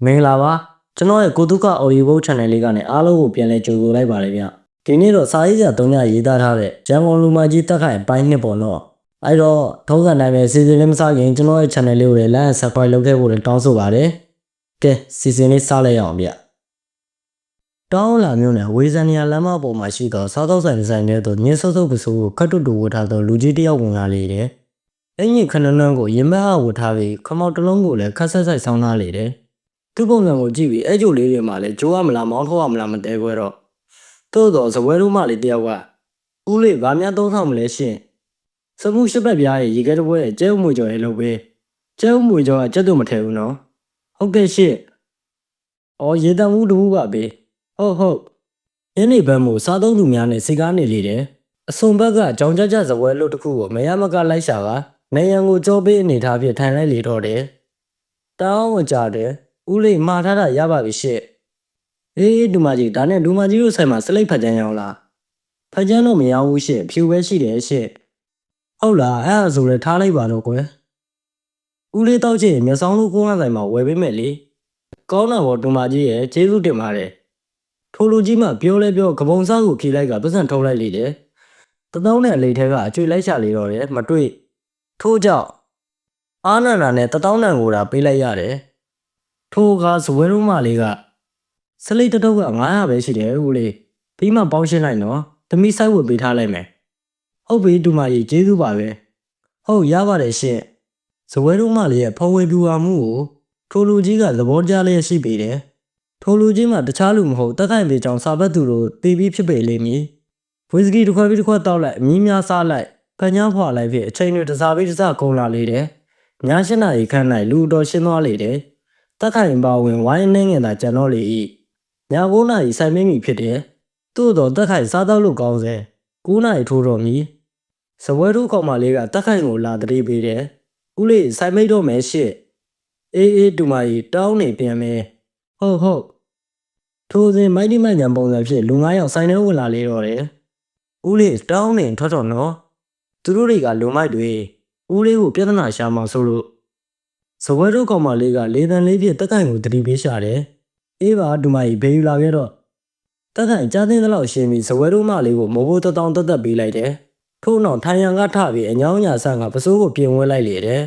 မင်္ဂလာပါကျွန်တော်ရဲ့ကိုတုက Audio Channel လေးကနေအားလုံးကိုပြန်လဲကြိုဆိုလိုက်ပါတယ်ဗျဒီနေ့တော့စာရေးစာ3ညရေးသားထားတဲ့ဂျမ်ဝန်လူမကြီးတက်ခိုင်ပိုင်းနှစ်ပေါ့နော်အဲ့တော့ထုံးစံတိုင်းပဲစီစဉ်လေးမစားခင်ကျွန်တော်ရဲ့ channel လေးကိုလည်း like and subscribe လုပ်ခဲ့ဖို့လည်းတောင်းဆိုပါတယ်ကဲစီစဉ်လေးစားလိုက်အောင်ဗျတောင်းလာမျိုးနဲ့ဝေဇန်နီယာလမ်းမပေါ်မှာရှိသောစားသောက်ဆိုင်ဒီဇိုင်းတဲ့သို့ညှင်းဆုပ်ဆုပ်ပစိုးကိုခတ်တွတ်တူဝတ်ထားသောလူကြီးတစ်ယောက်ဝင်လာလေတယ်အင်ကြီးခဏနှန်းကိုရင်မဟဝတ်ထားပြီးခမောက်တစ်လုံးကိုလည်းခက်ဆက်ဆိုင်ဆောင်းထားလေတယ်သူ့ပုံစံကိုကြည့်ပြီးအဲ့ကျိုလေးတွေမှာလည်းဂျိုးရမလားမောင်းထုတ်ရမလားမတဲခွဲတော့သို့တော့ဇပွဲတို့မှလေးတယောက်ကဦးလေးဗာများသုံးဆောင်မလဲရှင်စမှုရှစ်ပတ်ပြားရဲ့ရေခဲတပွဲရဲ့ကျဲဥမွေကျော်ရဲ့လုပ်ပေးကျဲဥမွေကျော်ကကြက်တို့မထဲဘူးနော်ဟုတ်ကဲ့ရှင့်အော်ရေတံမှုတူပါပဲဟုတ်ယနေ့ဘက်မို့စားသုံးသူများနဲ့စိတ်ကားနေလေတယ်အစုံဘက်ကကြောင်ကြကြဇပွဲလို့တစ်ခုကိုမရမကလိုက်ရှာကနေရန်ကိုကြောပေးအနေထားဖြင့်ထိုင်လိုက်လေတော့တယ်တောင်းဝင်ကြတယ်ဦးလေးမှားထားတာရပါပြီရှင့်အေးဒူမကြီးဒါနဲ့ဒူမကြီးတို့ဆိုင်မှာစလိတ်ဖတ်ကြမ်းရောလားဖတ်ကြမ်းတော့မရဘူးရှင့်ဖြူပဲရှိတယ်ရှင့်ဟုတ်လားအဲ့ဒါဆိုလည်းထားလိုက်ပါတော့ကွယ်ဦးလေးတောက်ချင်မျက်စောင်းလို့ကိုးရဆိုင်မှာဝယ်ပေးမယ်လေကောင်းတာပေါ့ဒူမကြီးရဲ့ကျေးဇူးတင်ပါတယ်ထိုလူကြီးမှပြောလဲပြောကပုံစားကိုဖြေလိုက်ကပတ်စံထုတ်လိုက်လေတယ်တသောင်းနဲ့အလိတ်ထဲကအကျွေလိုက်ချလေတော့တယ်မတွေ့ထို့ကြောင့်အာနန္ဒာနဲ့တသောင်းနံကိုသာပေးလိုက်ရတယ်ထိုကဇပွဲရုံးမလေးကစလိတ်တုတ်က900ပဲရှိတယ်ဦးလေးပြီးမှပေါင်းရှင်းလိုက်နော်သမီးဆိုင်ဝတ်ပေးထားလိုက်မယ်ဟုတ်ပြီဒူမကြီးကျေးဇူးပါပဲဟုတ်ရပါတယ်ရှင့်ဇပွဲရုံးမလေးရဲ့ဖော်ဝေပြူဟာမှုကိုထိုလူကြီးကသဘောကျလျက်ရှိပေတယ်ထိုလူကြီးမှတခြားလူမဟုတ်တက်ခိုင်ပေကြောင့်စာဘတ်သူတို့တီးပြီးဖြစ်ပေလိမ့်မည်ဝီစကီတစ်ခွက်ပြီးတစ်ခွက်တောက်လိုက်အမီးများစားလိုက်ဖန်ညားဖွာလိုက်ဖြစ်အချိန်တွေတစားပြီးတစားကုန်လာလေတယ်ည7 နာရီခန့်၌လူတော်ရှင်းသွားလေတယ်တက်ခိုင်ပါဝင်ဝိုင်းနှင်းငင်သာကြံတော့လေ၏ည9 နာရီဆိုင်မင်းမီဖြစ်တယ်သို့တော့တက်ခိုင်စားတော့လို့ကောင်းစေ9 နာရီထိုးတော့မီစပွဲတို့ကောင်မလေးကတက်ခိုင်ကိုလာတတိပေးတယ်ဦးလေးဆိုင်မိတ်တော့မယ်ရှင့်အေးတူမကြီးတောင်းနေပြန်မယ်ဟုတ်ထိုစဉ်မိုက်ဒီမိုက်ညံပုံစံဖြစ်လူ9ယောက်ဆိုင်ထဲဝင်လာလေတော့တယ်ဦးလေးတောင်းနေထွက်တော့နော်သူတို့တွေကလူမိုက်တွေဦးလေးကိုပြဿနာရှာမှဆိုလို့စပွဲတို့ကောင်မလေးကလေတန်လေးဖြစ်တက်ခိုင်ကိုတတိပေးရှာတယ်အေးပါဒူမကြီးဘေးယူလာခဲ့တော့တက်ခိုင်ကြားသိန်းသလောက်ရှင်းပြီးစပွဲတို့မလေးကိုမိုးဘိုးတောင်းတက်ပေးလိုက်တယ်ထို့နောက်ထိုင်ရန်ကထပြီးအညောင်းညာဆန်ကပစိုးကိုပြင်ဝဲလိုက်လေတယ်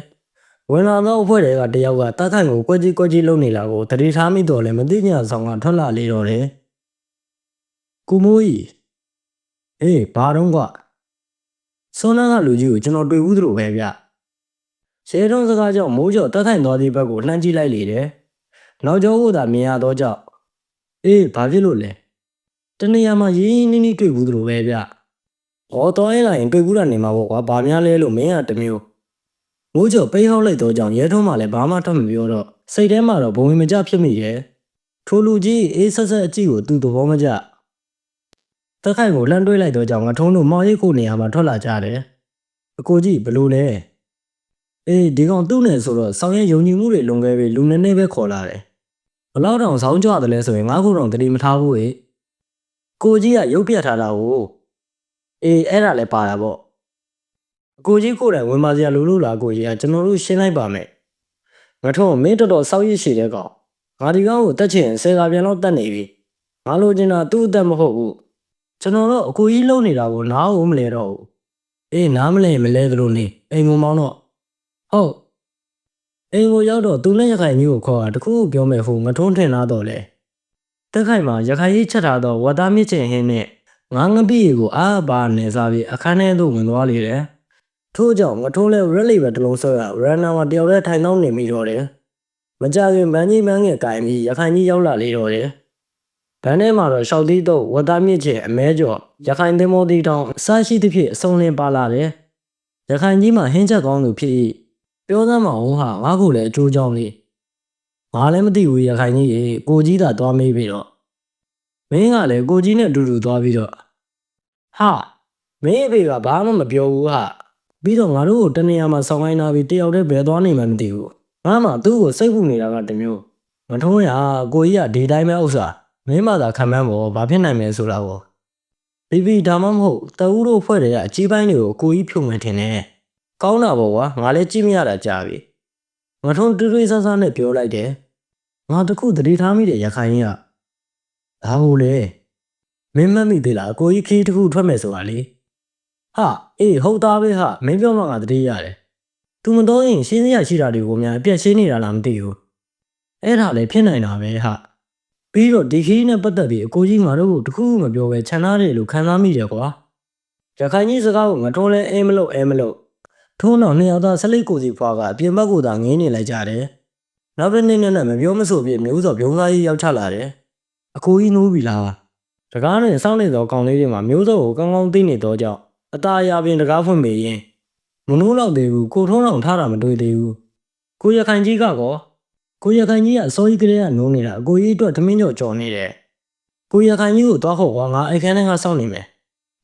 ဝင်လာသောအဖွဲ့တွေကတယောက်ကတက်ခိုင်ကိုကွက်ကြီးလုံနေလာကိုတတိထားမိတော့လည်းမသိညာဆောင်ကထွက်လာလေတော့တယ်ကိုမိုးကြီးအေးဘာတော့ကွာစောနန်းကလူကြီးကိုကျွန်တော်တွေ့ဘူးသလိုပဲဗျရှဲတုံးစကားကြောင့်မိုးကျော်တက်ထိုင်သွားသည့်ဘက်ကိုလှမ်းကြည့်လိုက်လေတယ်နောက်ကျောကိုသာမြင်ရသောကြောင့်အေးဘာဖြစ်လို့လဲတနေရာမှာရင်းနှီးတွေ့ဘူးသလိုပဲဗျဟောတော်ရင်လာရင်တွေ့ဘူးတာနေမှာပေါ့ကွာဘာများလဲလို့မင်းကတမျိုးမိုးကျော်ပိတ်ဟောက်လိုက်သောကြောင့်ရဲထုံးမှလည်းဘာမှထပ်မပြောတော့စိတ်ထဲမှာတော့ဘုံဝင်မကြဖြစ်မိရဲ့ထိုလူကြီးအေးဆက်အကြည့်ကိုသူ့သဘောမကျတက်ခိုင်ကိုလှမ်းတွေးလိုက်သောကြောင့်ငါထုံးတို့မောင်ရိတ်ကိုနေရာမှာထွက်လာကြတယ်အကိုကြီးဘလို့လဲအေးဒီကောင်သူ့နဲ့ဆိုတော့ဆောင်းရဲယုံကြည်မှုတွေလွန်ခဲ့ပြီလူနည်းနည်းပဲခေါ်လာတယ်ဘလောက်တောင်ဆောင်းကြွတယ်လဲဆိုရင်ငါ့ကိုတော့တတိမထားဘူးကိုကြီးကရုပ်ပြတ်ထားတာကိုအေးအဲ့ဒါလည်းပါတာပေါ့အကိုကြီးကိုယ်တိုင်ဝင်ပါစရာလိုလို့လားကိုကြီးကကျွန်တော်တို့ရှင်းလိုက်ပါမယ်ငါထုံးမင်းတော်တော်စောက်ရစ်ရှိတဲ့ကောင်ငါဒီကောင်ကိုတက်ချင်ဆယ်စာပြန်တော့တက်နေပြီငါလိုချင်တာသူ့အသက်မဟုတ်ဘူးကျွန်တော်တော့အကိုကြီးလုံနေတာကိုနားဦးမလဲတော့ဘူးအေးနားမလဲသလိုနေအိမ်ငုံမောင်းတော့ဟုတ်အိမ်ကိုရောက်တော့သူနဲ့ရခိုင်ကြီးကိုခေါ်တာတခုခုပြောမယ်ဟိုငထုံးထင်လာတော့လေတက်ခိုင်မှာရခိုင်ကြီးချက်ထားတော့ဝတ်သားမြင့်ချင်ဟင်းနဲ့ငါငပိရီကိုအားပါနေစားပြီးအခန်းထဲသို့ဝင်သွားလေတယ်ထို့ကြောင့်ငထုံးလဲရက်လိပဲတလုံးဆွဲရရန်နာမှာတယောက်တည်းထိုင်တော့နေမိတော့တယ်မကြခင်မန်းကြီးမန်းငယ်ကင်ပြီးရခိုင်ကြီးရောက်လာလေတော့တယ်ဘန်းထဲမှာတော့ရှောက်သီးတော့ဝတ်သားမြင့်ချင်အမဲကျော်ရခိုင်သင်းမောတီတောင်အစရှိသဖြင့်အစုံလင်ပါလာတယ်ရခိုင်ကြီးမှာဟင်းချက်ကောင်းသူဖြစ်၏ပြောသမ်းမအောင်ဟာငါ့ကိုလည်းအကျိုးကြောင်းလေးငါလည်းမသိဘူးရခိုင်ကြီးရေကိုကြီးသာသွားမေးပြီးတော့မင်းကလည်းကိုကြီးနဲ့အတူတူသွားပြီးတော့ဟာမင်းအဖေကဘာမှမပြောဘူးဟာပြီးတော့ငါတို့ကိုတနေရာမှာဆောင်းခိုင်းလာပြီးတယောက်တည်းဘယ်သွားနေမှမသိဘူးငါမှသူ့ကိုစိတ်ပူနေတာကတမျိုးမထုံးရကိုကြီးကဒီတိုင်းပဲဥစ္စာမင်းမသာခံမှန်းပေါ်ဘာဖြစ်နိုင်မလဲဆိုတာကိုဘီဒါမှမဟုတ်တအူးတို့ဖွဲ့တဲ့အကြီးပိုင်းတွေကိုကိုကြီးဖြုံမယ်ထင်တယ်ကောင်းတာပေါ့ကွာငါလည်းကြည့်မရတာကြာပြီငါထုံးတွေးဆဆနဲ့ပြောလိုက်တယ် ငါတခုတတိထားမိတဲ့ရခိုင်ကြီးကဘာလို့လဲမင်းမမိသေးလားကိုကြီးခီးတခုထွက်မယ်ဆိုတာလေဟာအေးဟုတ်သားပဲဟာမင်းပြောမှငါတတိရတယ်သူမတော်ရင်ရှင်းစရာရှိတာတွေကိုများအပြတ်ရှင်းနေတာလားမသိဘူးအဲ့ဒါလည်းဖြစ်နိုင်တာပဲဟာပြီးတော့ဒီခီးနဲ့ပတ်သက်ပြီးအကိုကြီးငါတို့ကိုတခုမှမပြောပဲခြံထားတယ်လို့ခံစားမိတယ်ကွာရခိုင်ကြီးစကားကိုငါထုံးလဲအဲမလို့ထိုးတော့နှစ်ယောက်သားဆလိတ်ကိုစီဖွားကအပြင်ဘက်ကိုသာငင်းနေလိုက်ကြတယ်နောက်တစ်နေ့နဲ့မပြောမဆိုပြမျိုးစော်ပြုံးသားကြီးရောက်ချလာတယ်အကိုကြီးနိုးပြီလားတကားနဲ့စောင့်နေသောကောင်လေးတွေမှာမျိုးစော်ကိုကောင်းကောင်းသိနေတော့ကြောင့်အตาအရာပင်တကားဖွင့်မေးရင်မနိုးတော့သေးဘူးကိုထုံးတော်ထားတာမတွေ့သေးဘူးကိုရခိုင်ကြီးကိုရခိုင်ကြီးကအစိုးရကလေးကနိုးနေတာအကိုကြီးအတွက်သမင်းကြော်နေတယ်ကိုရခိုင်ကြီးကိုသွားခေါ်ကွာငါအိုက်ခန်းထဲကစောင့်နေမယ်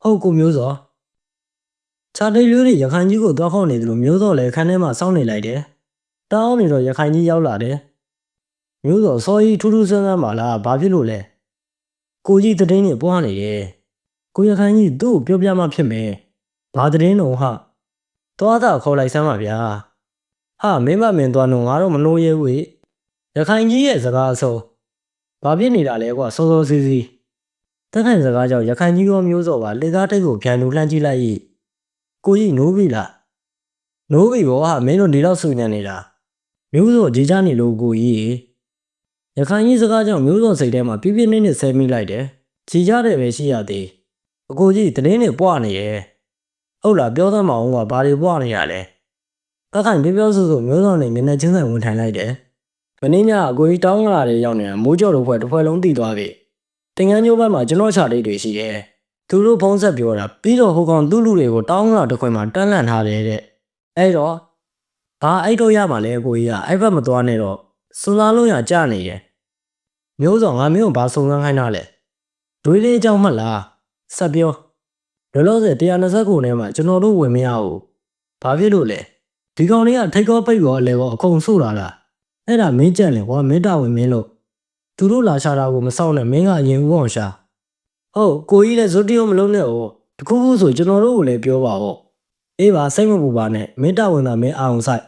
ဟုတ်ကိုမျိုးစော်ချာတေးရိုးတွေရခိုင်ကြီးကိုသွားခေါ်နေတယ်လို့မျိုးစော်လည်းခန်းထဲမှာစောင့်နေလိုက်တယ်တောင်းနေတော့ရခိုင်ကြီးရောက်လာတယ်မျိုးစော်စောကြီးထူးထူးဆန်းဆန်းပါလားဘာဖြစ်လို့လဲကိုကြီးတတင်းနေပွားနေတယ်ကိုရခိုင်ကြီးသူ့ကိုပြောပြမှဖြစ်မယ်ဘာတတင်းတော့ဟာသွားတာခေါ်လိုက်စမ်းပါဗျာဟာမင်းမမင်းသွားတော့ငါတော့မနိုးရဲဘူးရခိုင်ကြီးရဲ့စကားအဆုံးဘာဖြစ်နေတာလဲကွာစောစောစီးစီးတက်ခိုင်စကားကြောင့်ရခိုင်ကြီးရောမျိုးစော်ပါလက်ကားတိတ်ကိုပြန်လူလှမ်းကြည့်လိုက်၏ကိုကြီးနိုးပြီလားနိုးပြီဘောဟာမင်းတို့ဒီလောက်ဆူညံနေတာမျိုးစော်ကြီးချနေလို့ကိုကြီးရခိုင်ကြီးစကားကြောင့်မျိုးစော်စိတ်ထဲမှာပြပြနေနေဆဲမိလိုက်တယ်ကြီးချတယ်ပဲရှိရသေးအကိုကြီးတတင်းနေပွားနေရဲ့ဟုတ်လားပြောသမ်းမအောင်ကဘာတွေပွားနေရလဲတက်ခိုင်ပြောဆိုမျိုးစော်နဲ့မျက်နှာချင်းဆိုင်ဝင်ထိုင်လိုက်တယ်မင်းညအကိုကြီးတောင်းလာတဲ့ရောက်နေတာမိုးကြော်တို့ဖွဲ့တစ်ဖွဲ့လုံးတည်သွားပြီတင်ငန်းမျိုးဘက်မှာကျွန်တော်ချလေးတွေရှိတယ်သူတို့ဖုံးဆက်ပြောတာပြီးတော့ဟိုကောင်သူ့လူတွေကိုတောင်းလာတစ်ခွင်မှာတန်းလန့်ထားတယ်တဲ့အဲ့တော့ဘာအဲ့တော့ရမှာလဲအကိုကြီးကအဲ့ဘက်မသွားနဲ့တော့စွန်စားလို့ရကြနေတယ်မျိုးစော်ငါမင်းကိုဘာစုံစမ်းခိုင်းတာလဲဒွေးလေးအကြောင်းမှတ်လားဆက်ပြောလောလောဆယ်129နဲ့မှကျွန်တော်တို့ဝင်မရဘူးဘာဖြစ်လို့လဲဒီကောင်လေးကထိတ်ကောပိတ်ကောအလဲကောအကုန်ဆို့လာလားအဲ့ဒါမင်းကြက်လေကွာမင်းတာဝင်မင်းလို့သူတို့လာရှာတာကိုမစောင့်နဲ့မင်းကအရင်ဦးအောင်ရှာဟုတ်ကိုကြီးလည်းဇွတ်တီယိုမလုံးနဲ့哦တခုခုဆိုကျွန်တော်တို့ကိုလည်းပြောပါဦးအေးပါစိတ်မပူပါနဲ့မင်းတာဝင်တာမင်းအောင်ဆိုင်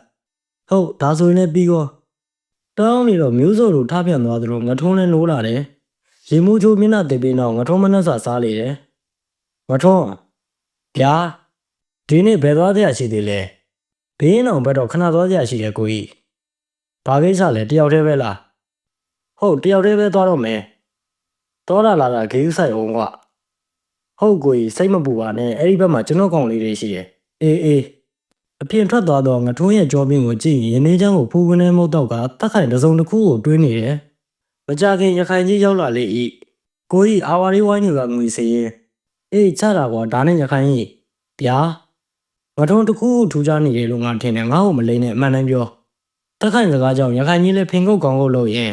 ဟုတ်ဒါဆိုရင်လည်းပြီးကောတောင်းနေတော့မျိုးစော်တို့ထားပြန်သွားသလိုငထုံးလည်းနိုးလာတယ်ရေမိုးချိုးမျက်နှာတည်ပြီးနောက်ငထုံးမနှက်စာစားလေတယ်ငထုံးဗျာဒီနေ့ဘယ်သွားကြရရှိသေးလဲဘေးအောင်ဘက်တော့ခဏသွားကြရရှိတယ်ကိုကြီးဘာကိစ္စလဲတယောက်တည်းပဲလားဟုတ်တယောက်တည်းပဲသွားတော့မယ်တော်လာတာဂေးဥဆိုင်အောင်ကွာဟုတ်ကိုကြီးစိတ်မပူပါနဲ့အဲ့ဒီဘက်မှာကျွန်တော်ကောင်လေးတွေရှိတယ်အေးအပြင်ထွက်သွားတော့ငထုံးရဲ့ကြောပြင်းကိုကြည့်ရင်ရင်းနှီးချမ်းကိုဖူးခွင်းထဲမုတ်တော့ကတက်ခိုင်တစုံတစ်ခုကိုတွေးနေတယ်မကြခင်ရခိုင်ကြီးရောက်လာလေဤကိုကြီးအာဝါရီဝိုင်းတွေကငွေစီရင်အေးချတာကွာဒါနဲ့ရခိုင်ကြီးဗျာငထုံးတစ်ခုထူးခြားနေတယ်လို့ငါထင်တယ်ငါ့ကိုမလိမ့်နဲ့အမှန်တမ်းပြောတက်ခိုင်စကားကြောင့်ရခိုင်ကြီးလည်းဖင်ကုတ်ကောင်ကုတ်လို့ရင်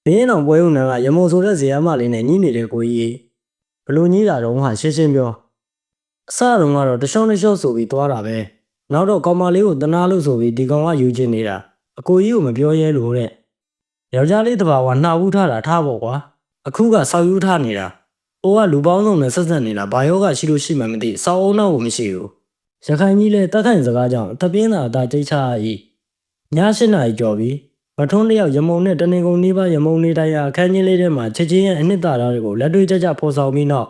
ဘင်းအောင်ပွဲဦးနန်းကရမိုးဆိုတဲ့ဇေယျမလေးနဲ့ညှိနေတဲ့ကိုကြီးဘလို့ညှိတာတော့ဟာရှင်းပြောအစတုန်းကတော့တရှုံးဆိုပြီးသွားတာပဲနောက်တော့ကောင်မလေးကိုတနာလို့ဆိုပြီးဒီကောင်ကယူချင်နေတာအကိုကြီးကိုမပြောရဲလို့တဲ့ယောက်ျားလေးတဘာဝနှာဦးထားတာထားပေါ့ကွာအခုကဆောက်ယူထားနေတာဟိုကလူပေါင်းစုံနဲ့ဆက်ဆက်နေတာဘာယောဂရှိလို့ရှိမှမသိစောက်အုံနောက်ကိုမရှိဘူးရခိုင်ကြီးလည်းတက်ခိုင်စကားကြောင့်တပြင်းသာအသာကြိတ်ချ၏ည7 နာရီကျော်ပြီမထုံးတယောက်ရမုံနဲ့တနေကုန်နေပါရမုံနေတိုင်းအခန်းကြီးလေးထဲမှာချက်ချင်းရဲ့အနှစ်သာရတွေကိုလက်တွေ့ကြဖော်ဆောင်ပြီးနောက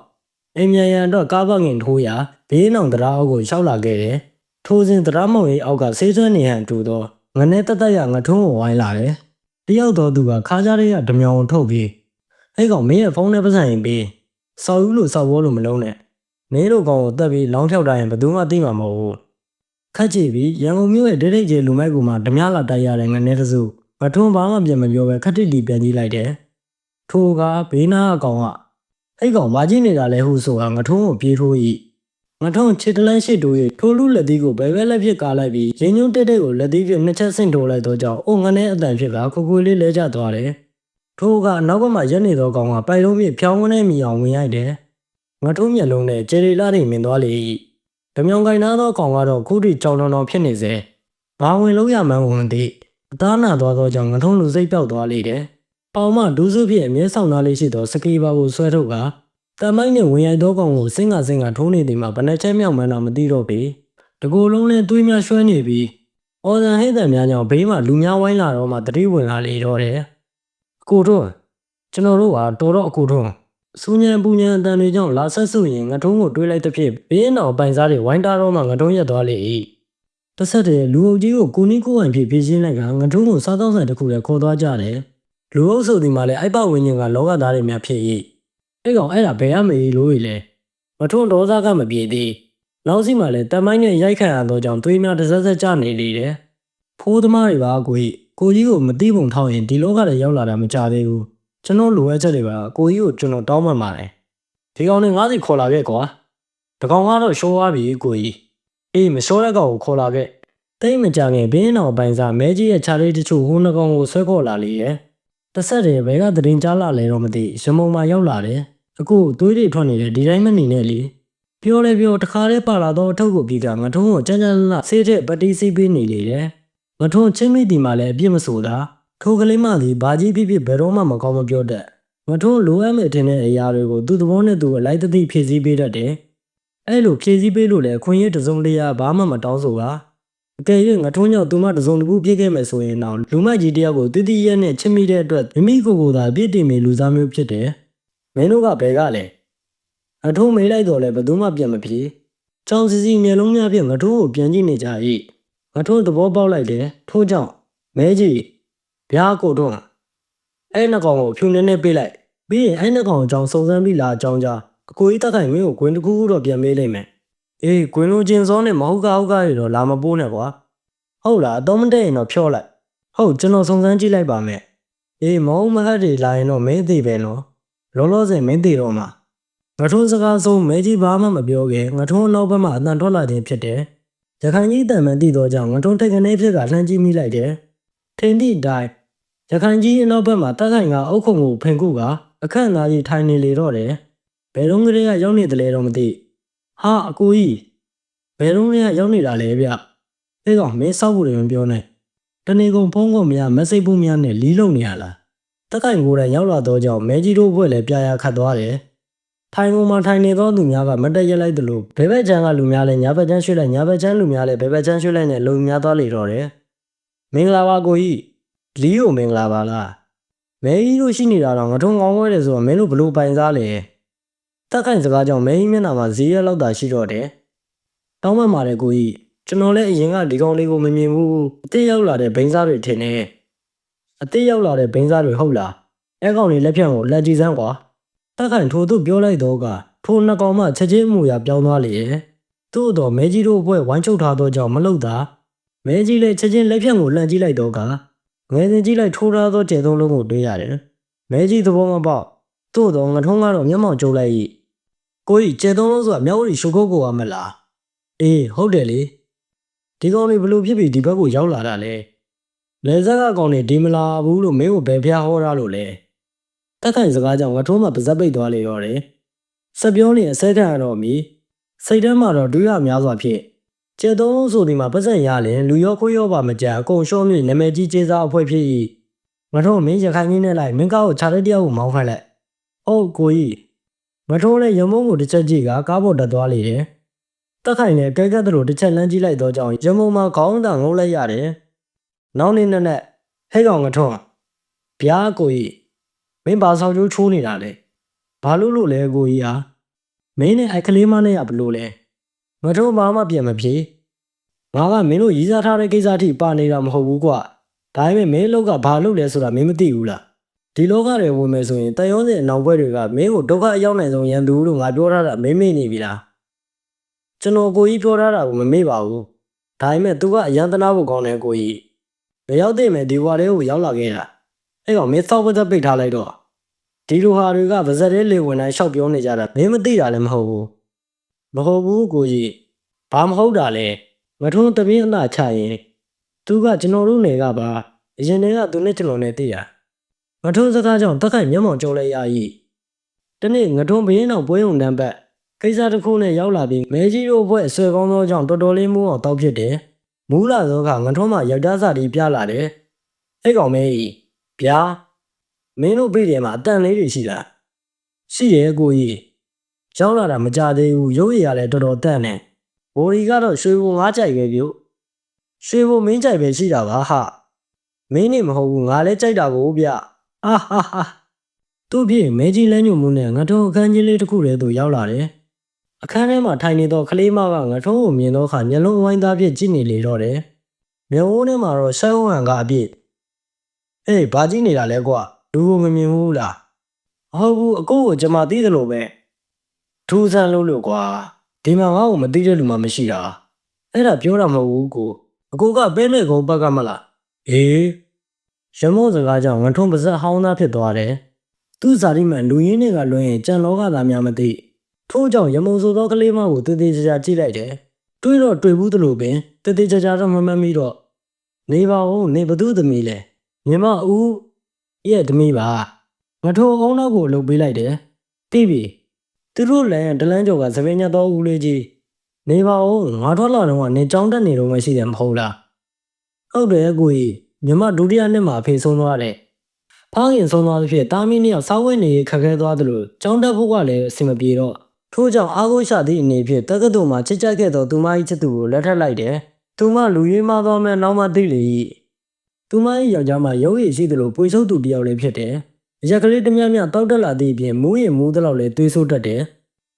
်အိမ်မြန်ရန်အတွက်ကားပတ်ငင်ထိုးရာဘေးနောင်တရားအုပ်ကိုရှောက်လာခဲ့တယ်ထိုးစဉ်တရားမုံရေးအောက်ကဆေးသွင်းနေဟန်တူသောငနဲ့တက်ရငထုံးကိုဝိုင်းလာတယ်တယောက်တော့သူကခါးကြားရဲ့ဓမြောင်ထုတ်ပြီးအဲ့ကောင်မင်းရဲ့ဖုန်းနဲ့ပတ်စံရင်ပြီးစောက်ယူလို့စောက်ဘောလို့မလုံးနဲ့မင်းတို့ကောင်ကိုတက်ပြီးလောင်းဖြောက်တိုင်းဘယ်သူမှသိမှာမဟုတ်ဘူးခက်ကြည့်ပြီးရန်ကုန်မြို့ရဲ့ဒိတ်ဒိတ်ကျလူမိုက်ကူမှာဓမြလာတိုက်ရတဲ့ငနဲ့တစုမထုံးဘာမှပြန်မပြောပဲခက်တစ်တီပြန်ကြည့်လိုက်တယ်ထိုကဘေးနားအကောင်ကအဲ့ကောင်မကြည့်နေတာလဲဟုဆိုတာငထုံးကိုပြေးထိုး၏ငထုံးချစ်တလန်းရှိတူ၏ထိုလူလက်သီးကိုဘယ်ဘက်လက်ဖြစ်ကားလိုက်ပြီးရင်းညွန်းတက်ကိုလက်သီးဖြင့်နှစ်ချက်ဆင့်ထိုးလိုက်တော့ကြောင့်အိုငနဲ့အတန်ဖြစ်ကခွခွလေးလဲကျသွားတယ်ထိုကနောက်ကမှရက်နေသောကောင်ကပိုက်လုံးပြဖြောင်းဝန်းနေမိအောင်ဝင်ရိုက်တယ်ငထုံးမျက်လုံးနဲ့ဂျယ်ရီလာတွေမြင်သွားလေ၏ဓမြောင်ကိုင်နာသောကောင်ကတော့ခုထိကြောင်တော်ဖြစ်နေစေဘာဝင်လို့ရမှန်းဝင်သည်အသားနာသွားသောကြောင့်ငထုံးလူစိတ်ပြောက်သွားလေတယ်ပေါင်မဒူးစုဖြင့်အမြဲဆောင်သားလေးရှိသောစကီဘာကိုဆွဲထုတ်ကတမိုင်းနဲ့ဝင်ရိုက်သောကောင်ကိုစင်ကထိုးနေသည်မှာဘယ်နှချက်မြောက်မှန်းတော့မသိတော့ပေတကူလုံးနဲ့သွေးများရွှဲနေပြီးအော်ဇန်ဟိတ်တံများကြောင့်ဘေးမှာလူများဝိုင်းလာတော့မှတတိဝင်လာလေတော့တယ် ကိုထွန်းကျွန်တော်တို့ကတော်တော့အကိုထွန်းစူညံပူညံအတန်တွေကြောင့်လာဆက်စုရင်ငထုံးကိုတွေးလိုက်တဲ့ဖြစ်ဘေးအနောက်ပိုင်စားတွေဝိုင်းတာတော့မှငထုံးရက်သွားလေ၏တစ်ဆက်တည်းလူအုပ်ကြီးကိုကိုနီးကိုဝိုင်ဖြစ်ဖြည့်ရှင်းလိုက်ကငထုံးကိုစားသောက်ဆိုင်တစ်ခုလည်းခေါ်သွားကြတယ်လူအုပ်ဆိုဒီမှာလည်းအိုက်ပဝင်းကျင်ကလောကသားတွေများဖြစ်၏အဲ့ကောင်အဲ့ဒါဘယ်ရမေးလို့လေငထုံးဒေါသကမပြေသေးနောက်စီမှာလည်းတမိုင်းနဲ့ရိုက်ခံရသောကြောင့်သွေးများတစ်စက်စက်ကျနေလေတယ်ဖိုးသမားတွေပါကိုကြီးကိုမသိပုံထောက်ရင်ဒီလောကထဲရောက်လာတာမကြသေးဘူးကျွန်တော်လိုအပ်ချက်တွေပါကိုကြီးကိုကျွန်တော်တောင်းပန်ပါတယ်ဒီကောင်နဲ့ငါးစီခေါ်လာခဲ့ကွာတကောင်ကတော့ရှိုးသွားပြီကိုကြီးအေးမရှိုးတဲ့ကောင်ကိုခေါ်လာခဲ့တိတ်မကြခင်ဘင်းအောင်ပိုင်စားမဲကြီးရဲ့ခြားလေးတချို့ဟိုးနှကောင်ကိုဆွဲခေါ်လာလေရဲ့တစ်ဆက်တည်းဘဲကတရင်ကြားလာလဲတော့မသိရမုံမှာရောက်လာတယ်အခုသွေးတွေထွက်နေတယ်ဒီတိုင်းမနေနဲ့လေပြောလဲပြောတခါတည်းပါလာတော့အထုပ်ကိုပြီးကငထုံးကိုကြမ်းကြမ်းလာဆေးတဲ့ပတိစီးပေးနေလေတယ်ငထုံးချင်းမိတီမှာလည်းအပြစ်မဆိုတာထိုကလေးမသည်ဘာကြီးဖြစ်ဖြစ်ဘယ်တော့မှမကောင်းမပြောတတ်ငထုံးလိုအပ်မဲ့တင်တဲ့အရာတွေကိုသူ့သဘောနဲ့သူအလိုက်တသိဖြည့်ဆည်းပေးတတ်တယ်အဲ့လိုဖြည့်ဆည်းပေးလို့လည်းအခွင့်အရေးတစုံတရာဘာမှမတောင်းဆိုပါအကယ်၍ငထုံးကြောင့်သူမတစုံတစ်ခုပြည့်ခဲ့မယ်ဆိုရင်တော့လူမိုက်ကြီးတယောက်ကိုတည်တည်ရဲနဲ့ချစ်မိတဲ့အတွက်မိမိကိုယ်ကိုယ်သာပြည့်တည်မိလူသားမျိုးဖြစ်တယ်မင်းတို့ကဘယ်ကလဲငထုံးမေးလိုက်တော့လည်းဘယ်သူမှပြန်မဖြေကြောင်စီစီမျက်လုံးများဖြင့်ငထုံးကိုပြန်ကြည့်နေကြ၏ငထုံးသဘောပေါက်လိုက်တယ်ထို့ကြောင့်မဲကြီးဗျာကိုထွန်းအဲ့နှကောင်ကိုဖြူနေနေပေးလိုက်ပြီးရင်အဲ့နှကောင်အကြောင်းစုံစမ်းပြီးလာအကြောင်းကြားအကိုကြီးတက်ခိုင်မင်းကိုဂွင်းတစ်ခုခုတော့ပြန်မေးလိုက်မယ်အေးဂွင်းလိုချင်းစောနဲ့မဟုတ်ကားရတော့လာမပိုးနဲ့ကွာဟုတ်လားအတော့မတည့်ရင်တော့ဖြော့လိုက်ဟုတ်ကျွန်တော်စုံစမ်းကြည့်လိုက်ပါမယ်အေးမဟုတ်မဟတ်တွေလာရင်တော့မင်းသိပဲနော်လောလောဆယ်မင်းသိတော့မှာငထုံးစကားဆုံးမဲကြီးဘာမှမပြောခင်ငထုံးနောက်ဘက်မှအတန်ထွက်လာခြင်းဖြစ်တယ်ရခိုင်ကြီးတန်မှန်သိတော့ကြောင့်ငထုံးထိတ်ကနေဖြစ်ကလှမ်းကြည့်မိလိုက်တယ်ထင်သည့်အတိုင်းရခိုင်ကြီးအနောက်ဘက်မှာတက်ခိုင်ကအုတ်ခုံကိုဖင်ခုကအခန့်သားကြီးထိုင်နေလေတော့တယ်ဘယ်တော့ကလေးကရောက်နေတယ်လဲတော့မသိဟာအကိုကြီးဘယ်တော့ကရောက်နေတာလဲဗျအဲကောင်မင်းစောက်ဖို့လည်းမပြောနဲ့တနေကုန်ဖုန်းကုန်များမက်ဆေ့ဖို့များနဲ့လီးလုံနေရလားတက်ခိုင်ကိုယ်တိုင်ရောက်လာတော့ကြောင့်မဲကြီးတို့ဘွဲ့လည်းပြာခတ်သွားတယ်ထိုင်ကုန်မှာထိုင်နေသောသူများကမတက်ရက်လိုက်သလိုဘဲဘက်ချမ်းကလူများလည်းညာဘက်ချမ်းရွှေ့လိုက်ညာဘက်ချမ်းလူများလည်းဘဲဘက်ချမ်းရွှေ့လိုက်နဲ့လုံများသွားလေတော့တယ်မင်္ဂလာပါကိုကြီးလီးကိုမင်္ဂလာပါလားမဲကြီးတို့ရှိနေတာတော့ငထုံးကောင်းဝဲတယ်ဆိုတော့မင်းတို့ဘလို့ပိုင်စားလဲတက်ခိုင်စကားကြောင့်မဲကြီးမျက်နှာမှာဈေးရလောက်တာရှိတော့တယ်တောင်းပန်ပါတယ်ကိုကြီးကျွန်တော်လည်းအရင်ကဒီကောင်လေးကိုမမြင်ဘူးအစ်ရောက်လာတဲ့ဘိန်းစားတွေထင်တယ်အစ်ရောက်လာတဲ့ဘိန်းစားတွေဟုတ်လားအဲကောင်လေးလက်ဖြန့်ကိုလက်ကြည့်စမ်းကွာတက်ခိုင်ထို့သူပြောလိုက်တော့ကထိုနှစ်ကောင်မှချက်ချင်းမှုရပြောင်းသွားလေရဲ့သို့တော့မဲကြီးတို့ဘွဲ့ဝိုင်းချုပ်ထားတော့ကြောင့်မလုပ်တာမဲကြီးလည်းချက်ချင်းလက်ဖြန့်ကိုလှမ်းကြည့်လိုက်တော့ကငယ်စဉ်ကြည့်လိုက်ထိုးထားသောကျဲသုံးလုံးကိုတွေးရတယ်မဲကြီးသဘောမပေါက်သို့တော့ငထုံးကတော့မျက်မှောင်ကျုပ်လိုက်၏ကိုကြီးကျဲသုံးလုံးဆိုတာမြောက်ရီရှုပ်ကုတ်ကိုရမလားအေးဟုတ်တယ်လေဒီကောင်လေးဘလို့ဖြစ်ပြီးဒီဘက်ကိုရောက်လာတာလဲလဲဆက်ကကောင်လေးဒီမလာဘူးလို့မင်းကိုဘယ်ဖျားဟောတာလို့လဲတက်ခိုင်စကားကြောင့်ငထုံးမှပါဇက်ပိတ်သွားလေတော့တယ်ဆက်ပြောနေအစဲထန်ရတော့မီစိတ်ထဲမှာတော့တွေးရများစွာဖြစ်ကျဲသုံးလုံးဆိုဒီမှာပတ်စံရရင်လူရောခွေးရောပါမကြအကုန်ရှော့မြင့်နာမည်ကြီးကျေးစားအဖွဲ့ဖြစ်၏ငထုံးမင်းရခိုင်ကြီးနဲ့လိုက်မင်းကားကိုခြားတဲ့တယောက်ကိုမောင်းခိုင်းလိုက်ဟုတ်ကိုကြီးငထုံးလည်းရမုံကိုတစ်ချက်ကြည့်ကကားပေါ်တက်သွားလေတယ်တက်ခိုင်လည်းကဲကဲသလိုတစ်ချက်လမ်းကြည့်လိုက်တော့ကြောင့်ရမုံမှာခေါင်းသာငုံလိုက်ရတယ်နောက်နေ့နဲ့ဟဲ့ကောင်ငထုံးဗျာကိုကြီးမင်းဘာဆောင်ကျိုးချိုးနေတာလဲဘာလို့လဲကိုကြီးဟာမင်းနဲ့ကလေးမနဲ့ကဘလို့လဲငထုံးဘာမှပြန်မဖြေငါကမင်းတို့ရည်စားထားတဲ့ကိစ္စအထိပါနေတာမဟုတ်ဘူးကွာဒါပေမဲ့မင်းလောက်ကဘာလုပ်လဲဆိုတာမင်းမသိဘူးလားဒီလောကတွေဝင်မယ်ဆိုရင်တန်ရုံးစင်အနောက်ဘက်တွေကမင်းကိုဒုက္ခအရောက်နိုင်ဆုံးရန်သူလို့ငါပြောထားတာမင်းမေ့နေပြီလားကျွန်တော်ကိုကြီးပြောထားတာကိုမမေ့ပါဘူးဒါပေမဲ့ तू ကအရန်တနာဖို့ကောင်းတယ်ကိုကြီးမရောက်သိမယ်ဒီဘွားလေးကိုရောက်လာခဲ့တာအဲ့ကောင်မင်းစောက်ပတ်သက်ပိတ်ထားလိုက်တော့ဒီလိုဟာတွေကဗဇက်လေးလေဝင်တိုင်းရှောက်ပြောနေကြတာမင်းမသိတာလည်းမဟုတ်ဘူးကိုကြီးဘာမဟုတ်တာလဲငထုံးတပင်းအနာချရင် तू ကကျွန်တော်တို့နယ်ကပါအရင်တည်းက तू နဲ့ကျွန်တော်နဲ့သိရငထုံးစကားကြောင့်တက်ခိုင်မျက်မှောင်ကျုံလိုက်ရ၏တနေ့ငထုံးဘင်းအောင်ပွဲုံတန်းပတ်ကိစ္စတစ်ခုနဲ့ရောက်လာပြီးမဲကြီးတို့ဘွဲ့ဆွဲကောင်းသောကြောင့်တော်တော်လေးမိုးအောင်တောက်ဖြစ်တယ်မူးလာသောကငထုံးမှယောက်ျားစာတီပြလာတယ်အဲ့ကောင်မဲကြီးဗျာမင်းတို့ပြည်တယ်မှာအတန်လေးတွေရှိလားရှိရဲ့ကိုကြီးရောက်လာတာမကြသေးဘူးရုပ်ရည်ရလည်းတော်တော်တန့်နေဘိုလီကတော့ရွှေဘုံငါးကြိုက်ပဲပြုရွှေဘုံမင်းကြိုက်ပဲရှိတာပါဟာမင်းနေမဟုတ်ဘူးငါလည်းကြိုက်တာကိုဗျ ဟာဟာသူ့ဖြစ်မဲကြီးလမ်းညွှန်မှုနဲ့ငါထုံးအခန်းကြီးလေးတစ်ခုတည်းသို့ရောက်လာတယ်အခန်းထဲမှာထိုင်နေသောကလေးမကငါထုံးကိုမြင်သောအခါမျက်လုံးအဝိုင်းသားဖြင့်ကြည့်နေလေတော့တယ်မျက်ဝန်းထဲမှာတော့ဆိုင်းဝဟန်ကအပြည့်ဟေးဘာကြည့်နေတာလဲကွာလူကိုမမြင်ဘူးလားဟုတ်ဘူးအကိုကိုကျွန်မသိသလိုပဲထူးဆန်းလို့ကွာဒီမှာငါ့ကိုမသိတဲ့လူမှမရှိတာအဲ့ဒါပြောတာမဟုတ်ဘူးကိုအကိုကပဲလေကုန်းဘက်ကမလားအေးရမို့စကားကြောင့်ငထုံးပါဇက်ဟောင်းသားဖြစ်သွားတယ်သူ့ဇာတိမှန်လူရင်းတွေကလွှဲရင်ကြံလောကသားများမသိထို့ကြောင့်ရမုံဆိုသောကလေးမကိုတည်တည်ကြကြကြည့်လိုက်တယ်တွေးတော့တွေးဘူးသလိုပင်တည်တည်ကြကြတော့မမှတ်မိတော့နေပါဦးနေဘသူသမီးလဲမြမဦးရဲ့သမီးပါငထုံးအုံနောက်ကိုလှုပ်ပေးလိုက်တယ်တိပြီသူတို့လည်းဒလန်းကျော်ကသပင်းညတ်တော်ဦးလေးကြီးနေပါဦးငါထွက်လာတော့ကနေကြောင်းတက်နေတော့မှရှိတယ်မဟုတ်လားဟုတ်တယ်ကိုကြီးမြမဒုတိယနှစ်မှာဖေဆုံးသွားတယ်ဖောင်းရင်ဆုံးသွားသဖြင့်တာမီနှစ်ယောက်စောင်းဝဲနေခက်ခဲသွားသလိုကြောင်းတက်ဖို့ကလည်းအဆင်မပြေတော့ထို့ကြောင့်အားကိုးရှာသည့်အနေဖြင့်တက္ကသိုလ်မှာချစ်ကြိုက်ခဲ့သောသူမ၏ချစ်သူကိုလက်ထပ်လိုက်တယ်သူမလူရင်းမသောမဲ့နောက်မှသိလေ၏သူမ၏ယောက်ျားမှရုပ်ရည်ရှိသလိုပွေဆုပ်သူတစ်ယောက်လည်းဖြစ်တယ်ရက်ကလေးတမျှမျှတောက်တက်လာသည့်အပြင်မူးရင်မူးသလောက်လည်းသွေးဆိုးတတ်တယ်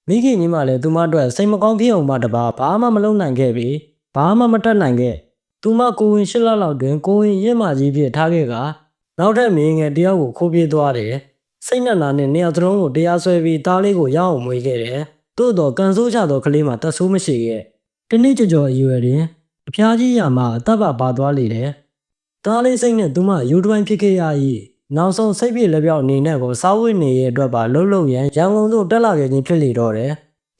မိခင်ကြီးမှလည်းသူမအတွက်စိတ်မကောင်းဖြစ်အောင်မှတပါဘာမှမလုပ်နိုင်ခဲ့ပြီဘာမှမတတ်နိုင်ခဲ့သူမကိုဝင်၈လလောက်တွင်ကိုဝင်ရင့်မာကြီးဖြစ်ထားခဲ့ကနောက်ထပ်မင်းငယ်တယောက်ကိုခိုးပြေးသွားတယ်စိတ်နဲ့နာနဲ့နှစ်ယောက်သလုံးကိုတရားစွဲပြီးသားလေးကိုရအောင်မွေးခဲ့တယ်သို့တော့ကန်ဆိုးချသောကလေးမှတက်ဆိုးမရှိခဲ့တနေ့ကြော်အရွယ်တွင်အဖျားကြီးရမှအသက်ပါသွားလေတယ်သားလေးစိတ်နဲ့သူမယူတိုင်းဖြစ်ခဲ့ရ၏နောက်ဆုံးစိတ်ပြေလက်ပြောက်အနေနဲ့ကိုစားဝတ်နေရဲ့အတွက်ပါလှုပ်လှုပ်ရန်ရန်ကုန်သို့တက်လာခဲ့ခြင်းဖြစ်လေတော့တယ်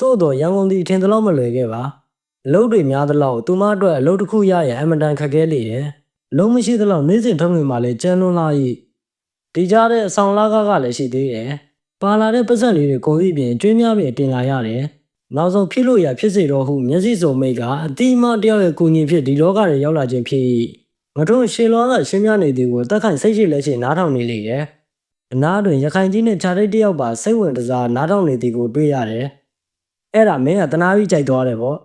သို့တော့ရန်ကုန်သည်ထင်သလောက်မလွယ်ခဲ့ပါအလုပ်တွေများသလောက်သူမအတွက်အလုပ်တစ်ခုရရန်အမတန်ခက်ခဲလေတယ်လုံးမရှိသလောက်နေ့စဉ်ထုံးတွေမှလည်းကျန်းလွန်လာ၏ဒီကြားတဲ့အဆောင်လာကလည်းရှိသေးတယ်ပါလာတဲ့ပတ်စံလေးတွေကိုဤပြင်ကျွေးများပြင်တင်လာရတယ်နောက်ဆုံးဖြစ်လို့ရဖြစ်စေတော့ဟုမျက်စိစုံမိတ်ကအတိမတယောက်ရဲ့ကိုကြီးဖြစ်ဒီလောကတွေရောက်လာခြင်းဖြစ်၏ငါတို့ရှေလောကရှင်းပြနေသည်ကိုတက်ခိုင်စိတ်ရှိလက်ရှိနားထောင်နေလေတယ်အနားတွင်ရခိုင်ကြီးနဲ့ခြာတိတ်တယောက်ပါစိတ်ဝင်စားနားထောင်နေသည်ကိုတွေ့ရတယ်အဲ့ဒါမင်းကတနာပြီးကြိုက်သွားတယ်ပေါ့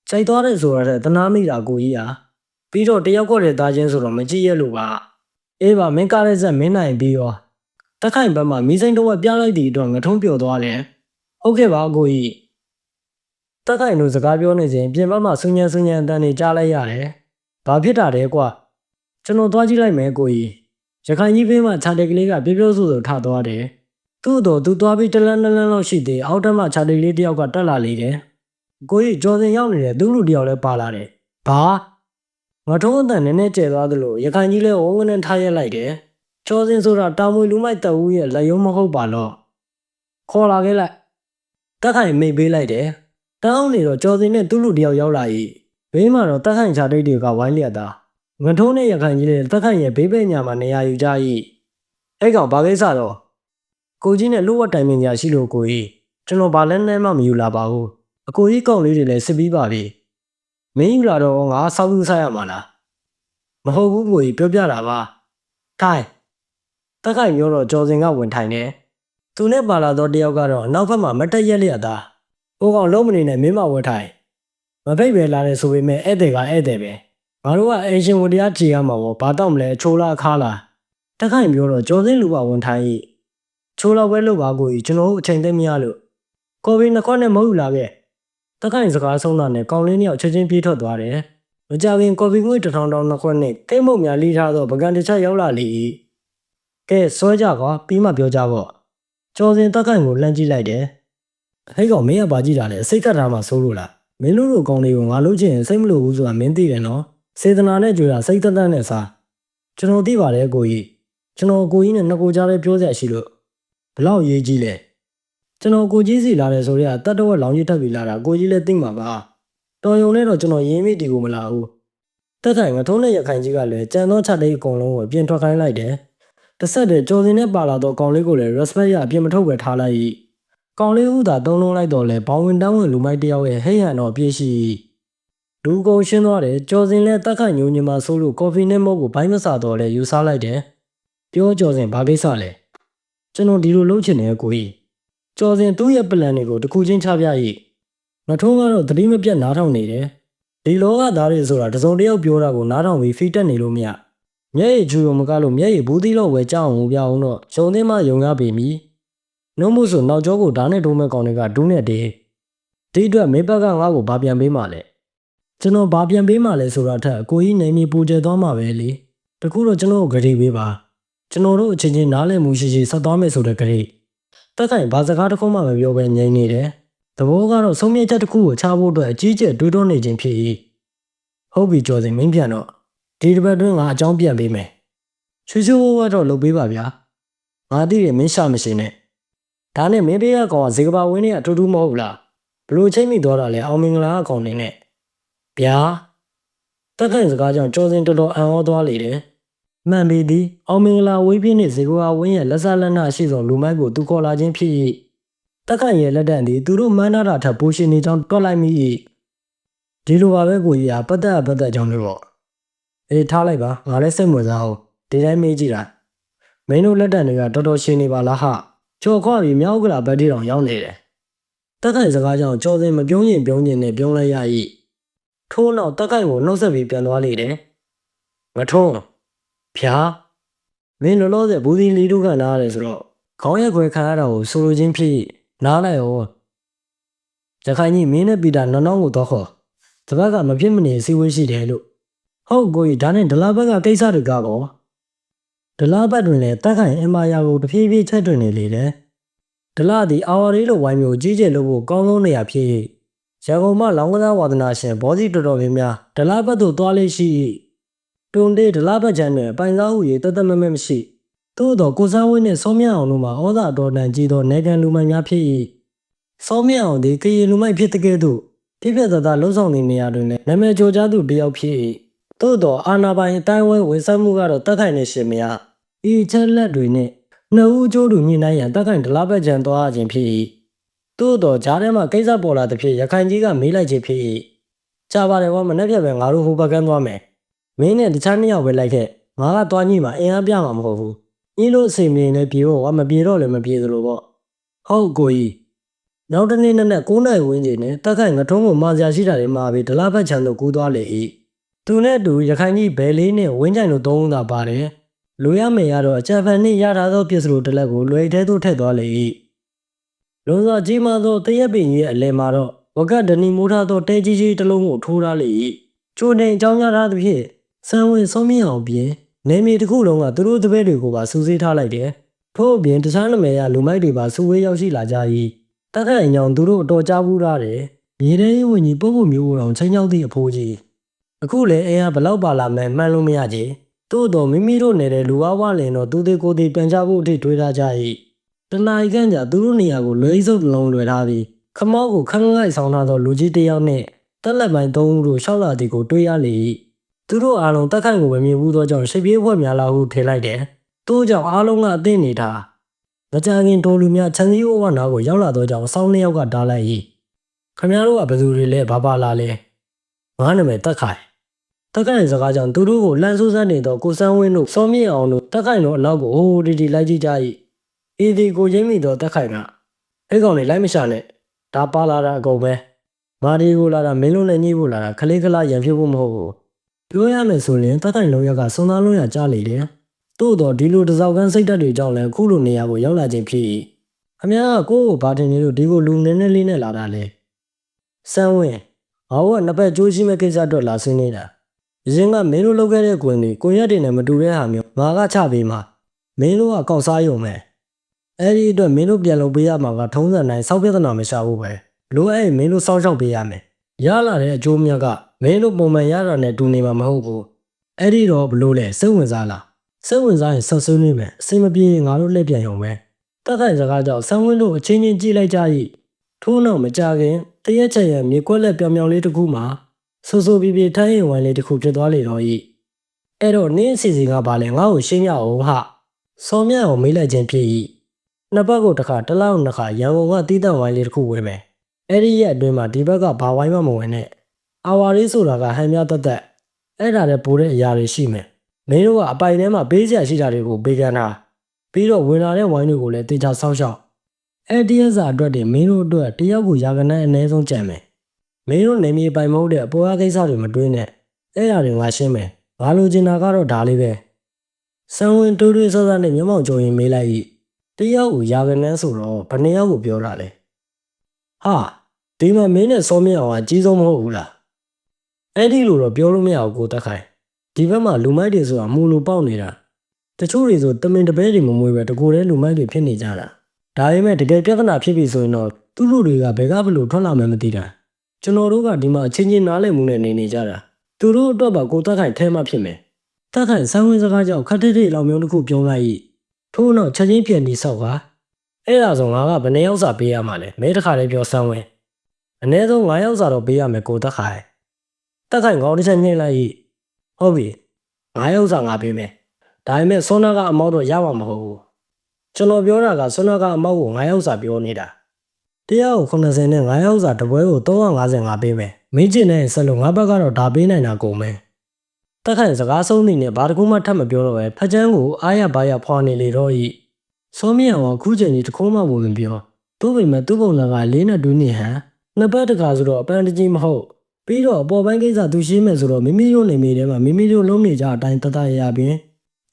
ကြိုက်သွားတယ်ဆိုတော့တနာမိတာကိုကြီးဟာပြီးတော့တယောက်ကော့တဲ့သားချင်းဆိုတော့မကြည့်ရလို့ပါအေးပါမင်းကားတဲ့ဆက်မင်းနိုင်ပြီးရောတက်ခိုင်ဘက်မှာမီးစိမ်းတော့ပြလိုက်သည့်အတွက်ငထုံးပျော်သွားတယ်ဟုတ်ကဲ့ပါကိုကြီးတက်ခိုင်တို့စကားပြောနေစဉ်ပြင်ပမှာဆူညံအတန်တွေကြားလိုက်ရတယ်ဘာဖြစ်တာလဲကွာကျွန်တော်သွားကြည့်လိုက်မယ်ကိုကြီးရခိုင်ကြီးဘေးမှာခြာတိတ်ကလေးကပြောဆိုထသွားတယ်သူ့တော့သူသွားပြီးတလန်းလောက်ရှိသေးအောက်ထပ်မှာခြာတိတ်လေးတယောက်ကတက်လာလေတယ်ကိုကြီးကြော်စင်ရောက်နေတဲ့သူ့လူတယောက်လည်းပါလာတယ်ဘာငါထုံးအတန်နည်းနည်းကျဲသွားသလိုရခိုင်ကြီးလည်းဝုန်းဝန်းထားရက်လိုက်တယ်ကြော်စင်ဆိုတာတာမွေလူမိုက်တအူးရဲ့လက်ရုံးမဟုတ်ပါတော့ခေါ်လာခဲ့လိုက်တက်ခိုင်မိတ်ပေးလိုက်တယ်တောင်းနေတော့ကြော်စင်နဲ့သူ့လူတယောက်ရောက်လာ၏ဘေးမှာတော့တက်ခိုင်ခြာတိတ်တွေကဝိုင်းလျက်သားငထုံးနဲ့ရခိုင်ကြီးလည်းတက်ခိုင်ရဲ့ဘေးဘက်ညာမှာနေရာယူကြ၏အဲ့ကောင်ဘာကိစ္စတော့ကိုကြီးနဲ့လူဝတ်တိုင်ပင်ညာရှိလို့ကိုကြီးကျွန်တော်ဘာလဲနဲ့မှမယူလာပါဘူးအကိုကြီးကောင်လေးတွေလည်းစစ်ပြီးပါပြီမင်းယူလာတော့ငါစောက်ယူဆိုင်ရမှာလားမဟုတ်ဘူးကိုကြီးပြောပြတာပါထိုင်တက်ခိုင်မျိုးတော့ကြော်စင်ကဝင်ထိုင်နေသူနဲ့ပါလာတော့တယောက်ကတော့နောက်ဘက်မှာမတက်ရက်လျက်သားဟိုကောင်လုံးမနေနဲ့မင်းမဝတ်ထိုင်မဖိတ်ပဲလာတယ်ဆိုပေမဲ့ဧည့်သည်ကဧည့်သည်ပဲငါတို့ကအင်ရှင်ဝတရားကြည်ရမှာပေါ့ဘာတော့မလဲချိုးလားခါလားတက်ခိုင်ပြောတော့ကြော်စင်းလူပါဝင်ထိုင်၏ချိုးလောက်ပဲလုပ်ပါကိုကြီးကျွန်တော်တို့အချိန်သိမရလို့ကော်ဖီနှစ်ခွက်နဲ့မဟုတ်လာခဲ့တက်ခိုင်စကားဆုံးတာနဲ့ကောင်လေးနှစ်ယောက်ချက်ချင်းပြေးထွက်သွားတယ်မကြခင်ကော်ဖီငွေ1000တောင်နှစ်ခွက်နဲ့တိတ်မုတ်များလီးထားသောပကံတစ်ချက်ရောက်လာလေ၏ကဲဆွဲကြကွာပြီးမှပြောကြပေါ့ကြော်စင်တက်ခိုင်ကိုလှမ်းကြည့်လိုက်တယ်ဟဲ့ကောင်မင်းကပါကြည့်တာလေစိတ်ကတ်ထားမှစိုးလို့လားမင်းတို့ကောင်လေးကိုငါလို့ချင်းစိတ်မလို့ဘူးဆိုတာမင်းသိတယ်နော်စေတနာနဲ့ကြွေတာစိတ်သက်သက်နဲ့စားကျွန်တော်သိပါတယ်ကိုကြီးကျွန်တော်ကိုကြီးနဲ့နှစ်ကိုကြားလေးပြောစရာရှိလို့ဘလောက်ရေးကြီးလဲကျွန်တော်ကိုကြီးစီလာတယ်ဆိုတော့တတ်တော့လောင်ကြီးထပ်ပြီးလာတာကိုကြီးလည်းသိမှာပါတော်ယုံနဲ့တော့ကျွန်တော်ရင်းမိတီကိုမလာဘူးတက်ခိုင်ငထုံးနဲ့ရခိုင်ကြီးကလည်းကြံသောချက်လေးအကုန်လုံးကိုပြင်ထွက်ခိုင်းလိုက်တယ်တစ်ဆက်တည်းကြော်စင်နဲ့ပါလာတော့ကောင်လေးကိုလည်း respect ရအပြင်မထုတ်ပဲထားလိုက်၏ကောင်လေးဦးသာသုံးလုံးလိုက်တော့လဲဘောင်ဝင်တန်းဝင်လူမိုက်တယောက်ရဲ့ဟိတ်ဟန်တော့ပြည့်ရှိလူကုန်ရှင်းသွားတယ်ကြော်စင်လဲတက်ခိုင်ညိုညင်မှာဆိုလို့ကော်ဖီနဲ့မုတ်ကိုဘိုင်းမစာတော့လဲယူစားလိုက်တယ်ပြောကြော်စင်ဘာကိစ္စလဲကျွန်တော်ဒီလိုလုပ်ချင်တယ်ကိုကြီးကြော်စင်သူ့ရဲ့ပလန်တွေကိုတစ်ခုချင်းချပြ၏ငထုံးကတော့သတိမပြတ်နားထောင်နေတယ်ဒီလောကသားတွေဆိုတာတစုံတစ်ယောက်ပြောတာကိုနားထောင်ပြီးဖီးတက်နေလို့မရ မျက်ရည်ချူုံမကလို့မျက်ရည်ဘူးသီးလောက်ဝဲကြောက်အောင်ပြအောင်တော့ရုံသင်းမယုံရပေမည်နှုတ်မှုဆိုနောက်ကျောကိုဓာတ်နဲ့တိုးမဲ့ကောင်တွေကဒူးနဲ့တေးဒီအတွက်မင်းဘက်ကငါ့ကိုဘာပြန်ပေးမှလဲကျွန်တော်ဘာပြန်ပေးမှလဲဆိုတာထက်ကိုကြီးနေမီပူကျဲသွားမှာပဲလေတခုတော့ကျွန်တော်ကိုဂရီပေးပါကျွန်တော်တို့အချင်းချင်းနားလည်မှုရှိရှိဆက်သွားမယ်ဆိုတဲ့ဂရီတက်ခိုင်ဘာစကားတစ်ခုမှမပြောဘဲငြိမ်နေတယ်သဘောကတော့ဆုံးမြတ်ချက်တစ်ခုကိုချဖို့အတွက်အကြီးကျယ်တွေးတောနေခြင်းဖြစ်၏ဟုတ်ပြီကျော်စင်မင်းပြန်တော့ဒီတစ်ပတ်တွင်းငါအကြောင်းပြန်ပေးမယ်ချွေချွေဝါတော့လုပ်ပေးပါဗျာငါသိတယ်မင်းရှာမရှိနဲ့ဒါနဲ့မင်းပေးရကောင်ကဇေကဘာဝင်းနဲ့အတူတူမဟုတ်လားဘလို့ချိန်မိသွားတာလဲအောင်မင်္ဂလာအကောင်နေနဲ့ဗျာတက်ခိုင်စကားကြောင့်ကျော်စင်တော်တော်အံ့ဩသွားလေတယ်မှန်ပြီဒီအောင်မင်္ဂလာဝေးပြင်းနဲ့ဇေကဘာဝင်းရဲ့လက်စားလက်နရှိဆုံးလူမိုက်ကိုသူခေါ်လာခြင်းဖြစ်၏တက်ခိုင်ရဲ့လက်တန့်သည်သူတို့မှန်းထားတာထပ်ပိုရှင်နေကြောင်းတွက်လိုက်မိ၏ဒီလိုပါပဲကိုကြီးဟာပတ်သက်ကြောင်းလို့ပေါ့အေးထားလိုက်ပါငါလည်းစိတ်ဝင်စားအောင်ဒီတိုင်းမေးကြည့်တာမင်းတို့လက်တန့်တွေကတော်တော်ရှင်နေပါလားဟာကြော်ခွာပြီးမြောက်ကလာဘက်တီတောင်ရောက်နေတယ်တက်ခိုင်စကားကြောင့်ကြော်စင်မပြုံးရင်နဲ့ပြုံးလိုက်ရ၏ထိုးနောက်တက်ခိုင်ကိုနှုတ်ဆက်ပြီးပြန်သွားလေတယ်မထုံးဖြာမင်းလောလောဆယ်ဘူးဒီလီတို့ခံထားရတယ်ဆိုတော့ခေါင်းရက်ခွဲခံရတာကိုဆိုလိုချင်းဖြစ်နားလိုက်ရောရခိုင်ကြီးမင်းနဲ့ပီတာနောင်ကိုတော့ခေါ်တပတ်ကမဖြစ်မနေစီဝေးရှိတယ်လို့ဟုတ်ကိုကြီးဒါနဲ့ဒလာဘက်ကကိစ္စတွေကတော့ဒလာဘက်တွင်လည်းတက်ခိုင်အင်မာယာကိုတဖြည်းဖြည်းချက်တွင်နေလေတယ်ဒလာသည်အာဝရီလိုဝိုင်းမျိုးကြီးကျယ်လို့ဖို့ကောင်းဆုံးနေရာဖြစ်ရန်ကုန်မှလောင်းကစားဝါသနာရှင်ဘောစီတော်တော်များများဒလာဘက်သို့သွားလေးရှိ၏တွန်တေးဒလာဘက်ချမ်းတွင်ပိုင်စားဟု၍တသက်မမဲ့မရှိသို့တော့ကိုစားဝင်းနှင့်စောမြအောင်တို့မှာဩဇာတော်တန်ကြီးသောနိုင်ငံလူမိုက်များဖြစ်၏စောမြအောင်သည်ကရင်လူမိုက်ဖြစ်တဲ့ကဲ့သို့ပြည့်သားလှုပ်ဆောင်နေနေရာတွင်လည်းနာမည်ကျော်ကြားသူတစ်ယောက်ဖြစ်၏သို့တော့အာနာပိုင်အတိုင်းဝဲဝင်ဆက်မှုကတော့တက်ခိုင်နေရှင်မရဤချက်လက်တွေနှင့်နှစ်ဦးကျိုးတူညှိနှိုင်းရန်တက်ခိုင်ဒလာဘက်ချမ်းသွားခြင်းဖြစ်၏သို့တော့ဂျားထဲမှာကိစ္စပေါ်လာသဖြင့်ရခိုင်ကြီးကမေးလိုက်ခြင်းဖြစ်၏ကြားပါတယ်ကွာမနေ့ကပဲငါတို့ဟိုဘက်ကန်းသွားမယ်မင်းနဲ့တခြားနှစ်ယောက်ပဲလိုက်ခဲ့ငါကသွားညှိမှာအင်အားပြမှာမဟုတ်ဘူးညှိလို့အစီအမင်းလည်းပြေတော့ကွာမပြေတော့လည်းမပြေသလိုပေါ့ဟုတ်ကိုကြီးနောက်တနေ့နဲ့9နိုင်ဝင်းကျင်နဲ့တက်ခိုင်ငထုံးကိုမာစရာရှိတာတွေမှာပြီးဒလာဘက်ချမ်းတို့ကူးသွားလေ၏သူနဲ့အတူရခိုင်ကြီးဘယ်လေးနဲ့ဝင်းချိုင်တို့သုံးဦးသာပါတယ်လူရမယ်ရတော့အကြံဖန်နှင့်ရထားသောပစ္စည်းတစ်လက်ကိုလွယ်ထဲသို့ထည့်သွားလေ၏လွန်စွာကြီးမားသောတရက်ပင်ကြီးရဲ့အလယ်မှာတော့ဝကဒနီမိုးထားသောတဲကြီးကြီးတစ်လုံးကိုထိုးထားလေ၏ကျိုးနေအကြောင်းကြားထားသဖြင့်စံဝင်ဆုံးမြအောင်ပြင်နေမီတစ်ခုလုံးကသူတို့တပည့်တွေကိုပါစူးစိထားလိုက်တယ်ထို့အပြင်တခြားနမယ်ရလူမိုက်တွေပါစူဝေးရောက်ရှိလာကြ၏တက်ခိုင်ညောင်သူတို့အတော်ကြားဘူးထားတယ်မြေထဲဝင်ကြီးပုပ်ပုမျိုးအောင်ချင်းချောက်သည့်အဖိုးကြီးအခုလည်းအဲဟာဘလောက်ပါလာမယ်မှန်းလို့မရကြသို့တော်မိမိတို့နေတဲ့လူဝဝလင်တော့သူသေးကိုယ်သေးပြန်ကြဖို့အထိတွေးထားကြ၏တနာရီခန့်ကြာသူတို့နေရာကိုလွယ်စုပ်လုံးလွယ်ထားပြီးခမောက်ကိုခန်းငိုက်ဆောင်ထားသောလူကြီးတစ်ယောက်နှင့်တက်လက်ပိုင်း3ဦးတို့ရှောက်လာသည်ကိုတွေးရလေ၏သူတို့အားလုံးတက်ခိုင်ကိုပဲမြင်ဘူးသောကြောင့်ရှိပြေးဖွဲ့များလာဟုထင်လိုက်တယ်သူ့ကြောင့်အားလုံးကအသိနေထားမကြခင်တော်လူများချန်စီဝဝနာကိုရောက်လာသောကြောင့်စောင်းနှစ်ယောက်ကတားလိုက်၏ခမရတို့ကဘယ်သူတွေလဲဘာပါလာလဲငါနာမည်တက်ခိုင်တက်ခိုင်စကားကြောင့်သူတို့ကိုလန့်ဆိုးစမ်းနေသောကိုစန်းဝင်းတို့စောမြင့်အောင်တို့တက်ခိုင်တို့အနောက်ကိုဟိုတီတီလိုက်ကြည့်ကြ၏ဤဒီကိုရင်းမိသောတက်ခိုင်ကဟဲ့ကောင်လေးလိုက်မရှာနဲ့ဒါပါလာတာအကုန်ပဲမာဒီကိုလာတာမင်းလုံးနဲ့ညှိဖို့လာတာခလေးခလာရံဖြစ်ဖို့မဟုတ်ဘူးပြောရမယ်ဆိုရင်တက်ခိုင်လုံးရကစွန်သားလုံးရကြားလေတယ်သို့တော့ဒီလိုတစောက်ကန်းစိတ်ဓာတ်တွေကြောင့်လည်းအခုလိုနေရာကိုရောက်လာခြင်းဖြစ်၏အများကကိုယ့်ကိုဘာတင်နေလို့ဒီကိုလူနည်းနည်းလေးနဲ့လာတာလဲစန်းဝင်းငါတို့ကနှစ်ပတ်ကြိုးရှိမဲ့ကိစ္စအတွက်လာဆင်းနေတာအရင်ကမင်းတို့လုပ်ခဲ့တဲ့ကွင်တွေကိုရက်တွေနဲ့မတူတဲ့ဟာမျိုးငါကချပေးမှာမင်းတို့ကကောက်စားရုံပဲအဲ့ဒီအတွက်မင်းတို့ပြန်လုပ်ပေးရမှာကထုံးစံတိုင်းစောက်ပြဿနာမရှာဘူးပဲလိုအဲ့မင်းတို့စောက်ရှောက်ပေးရမယ်ရလာတဲ့အကျိုးမြတ်ကမင်းတို့ပုံမှန်ရတာနဲ့တူနေမှာမဟုတ်ဘူးအဲ့ဒီတော့ဘလို့လဲစိတ်ဝင်စားလားစိတ်ဝင်စားရင်ဆက်ဆွေးနေမယ်အစင်မပြေငါတို့လက်ပြန်ရုံပဲတက်ခိုင်စကားကြောင့်ဆန်းဝင်းတို့အချင်းချင်းကြည့်လိုက်ကြ၏ထိုးနောက်မကြခင်တရက်ချက်ရမြေကွက်လက်ပြောင်ပြောင်လေးတစ်ခုမှာဆိုပြပြထိုင်းရင်ဝိုင်းလေးတစ်ခုဖြစ်သွားလေတော့၏အဲ့တော့နင်းအစီအစဉ်ကဘာလဲငါ့ကိုရှင်းရအောင်ဟာစောမြတ်အောင်မေးလိုက်ခြင်းဖြစ်၏နှစ်ပတ်ကိုတစ်ခါတစ်လောက်နှစ်ခါရန်ကုန်ကတီးတန့်ဝိုင်းလေးတစ်ခုဝယ်မယ်အဲ့ဒီရက်အတွင်းမှာဒီဘက်ကဘာဝိုင်းမှမဝင်နဲ့အာဝါလေးဆိုတာကဟန်များတက်အဲ့ဒါလည်းပိုတဲ့အရာတွေရှိမယ်မင်းတို့ကအပိုင်ထဲမှာပေးစရာရှိတာတွေကိုပေးကမ်းတာပြီးတော့ဝင်လာတဲ့ဝိုင်းတွေကိုလည်းတေချာဆောက်ရှောက်အဲ့ဒီရစာအတွက်တွေမင်းတို့အတွက်တယောက်ကိုရာခိုင်နှုန်းအနည်းဆုံးကြံမယ်မင်းတို့နေမြေပိုင်မဟုတ်တဲ့အပေါ်အကိစ္စတွေမတွေးနဲ့အဲ့ဒါတွေငါရှင်းမယ်ငါလိုချင်တာကတော့ဒါလေးပဲ စံဝင်တိုးတွေးစောစောနဲ့မျက်မှောက်ကြုံရင်မေးလိုက်၏တယောက်ကိုယာကနန်းဆိုတော့ဘယ်နှစ်ယောက်ကိုပြောတာလဲဟာဒီမှာမင်းနဲ့စောမြင့်အောင်ကကြီးဆုံးမဟုတ်ဘူးလားအဲ့ဒီလိုတော့ပြောလို့မရဘူးကိုတက်ခိုင်ဒီဘက်မှာလူမိုက်တွေဆိုတာမူလူပေါက်နေတာတချို့တွေဆိုတမင်တပဲတွေမမွေးပဲတကူတည်းလူမိုက်တွေဖြစ်နေကြတာဒါပေမဲ့တကယ်ပြဿနာဖြစ်ပြီဆိုရင်တော့သူတို့တွေကဘယ်ကဘလို့ထွက်လာမှမသိတာကျွန်တော်တို့ကဒီမှာအချင်းချင်းနားလည်မှုနဲ့နေနေကြတာသူတို့အတွက်ပါကိုတက်ခိုင်ထဲမှဖြစ်မယ်တက်ခိုင်စံဝင်စကားကြောင့်ခက်တဲ့လောက်မျိုးတစ်ခုပြောလိုက်၏ထို့နောက်ချက်ချင်းပြန်ပြီးဆောက်ကအဲ့ဒါဆိုငါကဘယ်နှယောက်စာပေးရမှာလဲမဲတစ်ခါလေးပြောစမ်းဝင်အနည်းဆုံး9ယောက်စာတော့ပေးရမယ်ကိုတက်ခိုင်တက်ခိုင်ခေါင်းတစ်ချက်ညှိလိုက်၏ဟုတ်ပြီ9ယောက်စာငါပေးမယ်ဒါပေမဲ့ဆွမ်းနာကအမောက်တော့ရမှာမဟုတ်ဘူးကျွန်တော်ပြောတာကဆွမ်းနာကအမောက်ကို9ယောက်စာပြောနေတာတရားကို80နဲ့9ယောက်စာတပွဲကို355ပေးမယ်မင်းကျင်တဲ့ဆက်လို့ငါဘက်ကတော့ဒါပေးနိုင်တာကုန်မယ်တက်ခိုင်စကားဆုံးနေနဲ့ဘာတကူမှထပ်မပြောတော့ပဲဖက်ချန်းကိုအားရပါရဖွာနေလေတော့ဤစောမြင့်အောင်ခုချိန်ကြီးတခုမှမပြောသူ့ပေမဲ့သူ့ပုံစံကလေးနဲ့တူးနေဟန်နှစ်ပတ်တခါဆိုတော့အပန်းတကြီးမဟုတ်ပြီးတော့အပေါ်ပိုင်းကိစ္စသူရှင်းမယ်ဆိုတော့မိမိတို့နေမိထဲမှာမိမိတို့လုံးနေကြအတိုင်းတတရပြင်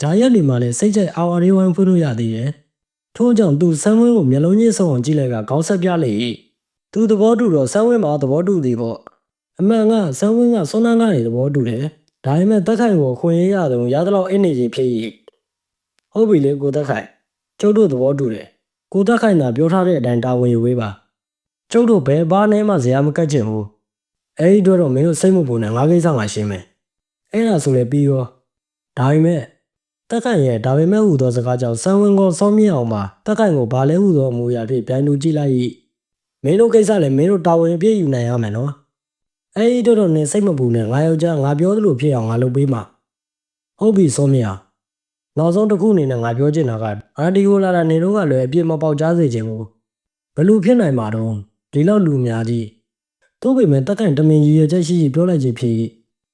ဂျာရက်နေမှလည်းစိတ်ကြိုက်အာဝါရီဝိုင်းဖွင့်လို့ရသေးတယ်ထို့ကြောင့်သူဆန်းဝင်းကိုမျက်လုံးချင်းစုံအောင်ကြည့်လိုက်ကခေါင်းဆက်ပြလေ၏သူသဘောတူတော့ဆန်းဝင်းမှာသဘောတူသည်ပေါ့အမှန်ကဆန်းဝင်းကစွန်းနှန်းကနေသဘောတူတယ်ဒါပေမဲ့တက်ခိုင်ကိုခွင့်ရရတော့ရသလောက်အင်းနေကြီးဖြစ်၏ဟုတ်ပြီလေကိုတက်ခိုင်ကျုပ်တို့သဘောတူတယ်ကိုတက်ခိုင်သာပြောထားတဲ့အတိုင်းတာဝန်ယူပေးပါကျုပ်တို့ဘယ်ဘာနဲ့မှဇရာမကတ်ချင်ဘူးအဲ့ဒီတော့မင်းတို့စိတ်မပူနဲ့ငါကိစ္စငါရှင်းမယ်အဲ့ဒါဆိုလည်းပြီးရောဒါပေမဲ့တက်ခိုင်ရဲ့ဒါပေမဲ့ဟူသောစကားကြောင့်စံဝင်ကောစောမြင့်အောင်မှာတက်ခိုင်ကိုဘာလဲဟူသောအမူအရာဖြင့်ပြန်လူကြည့်လိုက်၏မင်းတို့ကိစ္စလည်းမင်းတို့တာဝန်အပြည့်ယူနိုင်ရမယ်နော်အဲ့ဒီတော့နေစိတ်မပူနဲ့ငါယောက်ျားငါပြောသလိုဖြစ်အောင်ငါလုပ်ပေးမှာဟုတ်ပြီစောမြင့်အောင်နောက်ဆုံးတစ်ခုအနေနဲ့ငါပြောချင်တာကအာဒီကိုလာတာနေတော့ကလည်းအပြစ်မပေါက်ကြားစေချင်ဘူးဘလို့ဖြစ်နိုင်မှာတော့ဒီလောက်လူများကြီးသို့ပေမဲ့တက်ခိုင်တမင်ရည်ရချက်ရှိရှိပြောလိုက်ခြင်းဖြစ